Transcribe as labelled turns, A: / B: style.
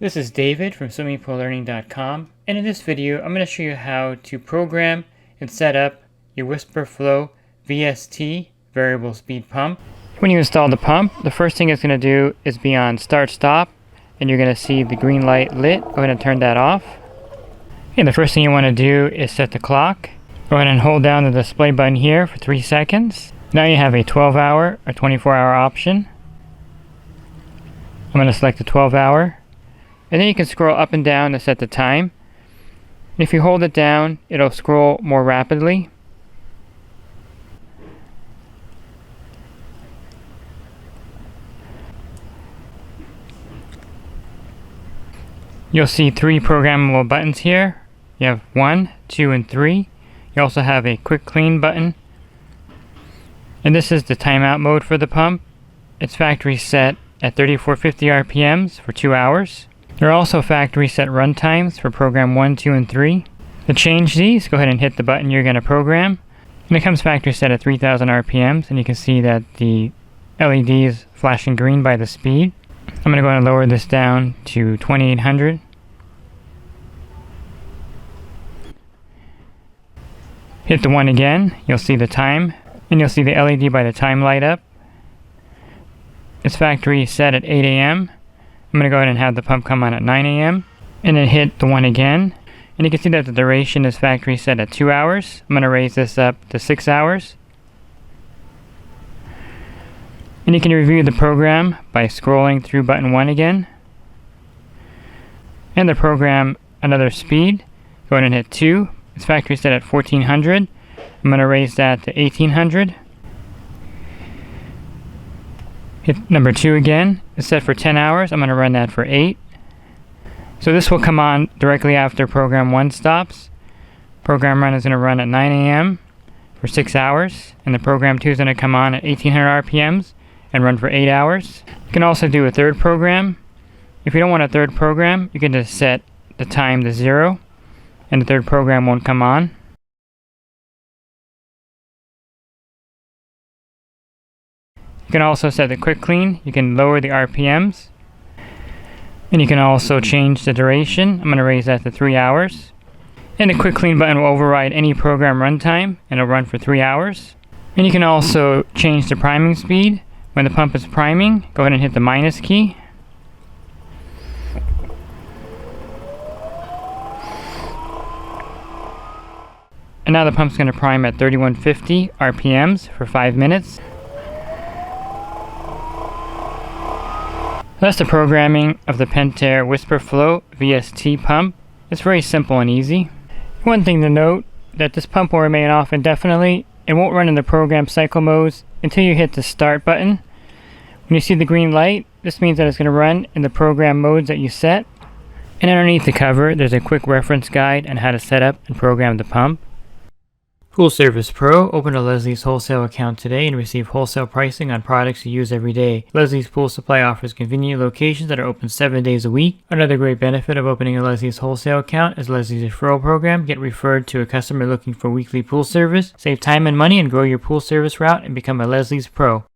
A: This is David from swimmingpoollearning.com, and in this video I'm going to show you how to program and set up your WhisperFlo VST variable speed pump. When you install the pump, the first thing it's going to do is be on start stop, and you're going to see the green light lit. Go ahead and turn that off. And the first thing you want to do is set the clock. Go ahead and hold down the display button here for 3 seconds. Now you have a 12-hour or 24-hour option. I'm going to select the 12-hour. And then you can scroll up and down to set the time. And if you hold it down, it'll scroll more rapidly. You'll see 3 programmable buttons here. You have 1, 2, and 3. You also have a quick clean button. And this is the timeout mode for the pump. It's factory set at 3450 RPMs for 2 hours. There are also factory set run times for program 1, 2, and 3. To change these, go ahead and hit the button you're going to program. And it comes factory set at 3000 RPMs, and you can see that the LED is flashing green by the speed. I'm going to go ahead and lower this down to 2800. Hit the 1 again, you'll see the time, and you'll see the LED by the time light up. It's factory set at 8 a.m. I'm going to go ahead and have the pump come on at 9 a.m. and then hit the 1 again. And you can see that the duration is factory set at 2 hours. I'm going to raise this up to 6 hours. And you can review the program by scrolling through button 1 again. And the program another speed. Go ahead and hit 2. It's factory set at 1400. I'm going to raise that to 1800. Hit number 2 again. It's set for 10 hours. I'm going to run that for 8. So this will come on directly after program 1 stops. Program 1 is going to run at 9 a.m. for 6 hours. And the program 2 is going to come on at 1800 RPMs and run for 8 hours. You can also do a third program. If you don't want a third program, you can just set the time to 0 and the third program won't come on. You can also set the quick clean. You can lower the RPMs. And you can also change the duration. I'm going to raise that to 3 hours. And the quick clean button will override any program runtime, and it'll run for 3 hours. And you can also change the priming speed. When the pump is priming, go ahead and hit the minus key. And now the pump's going to prime at 3150 RPMs for 5 minutes. That's the programming of the Pentair WhisperFlo VST pump. It's very simple and easy. One thing to note, that this pump will remain off indefinitely. It won't run in the program cycle modes until you hit the start button. When you see the green light, this means that it's going to run in the program modes that you set. And underneath the cover, there's a quick reference guide on how to set up and program the pump. Pool Service Pro, open a Leslie's wholesale account today and receive wholesale pricing on products you use every day. Leslie's Pool Supply offers convenient locations that are open 7 days a week. Another great benefit of opening a Leslie's wholesale account is Leslie's referral program. Get referred to a customer looking for weekly pool service. Save time and money and grow your pool service route and become a Leslie's Pro.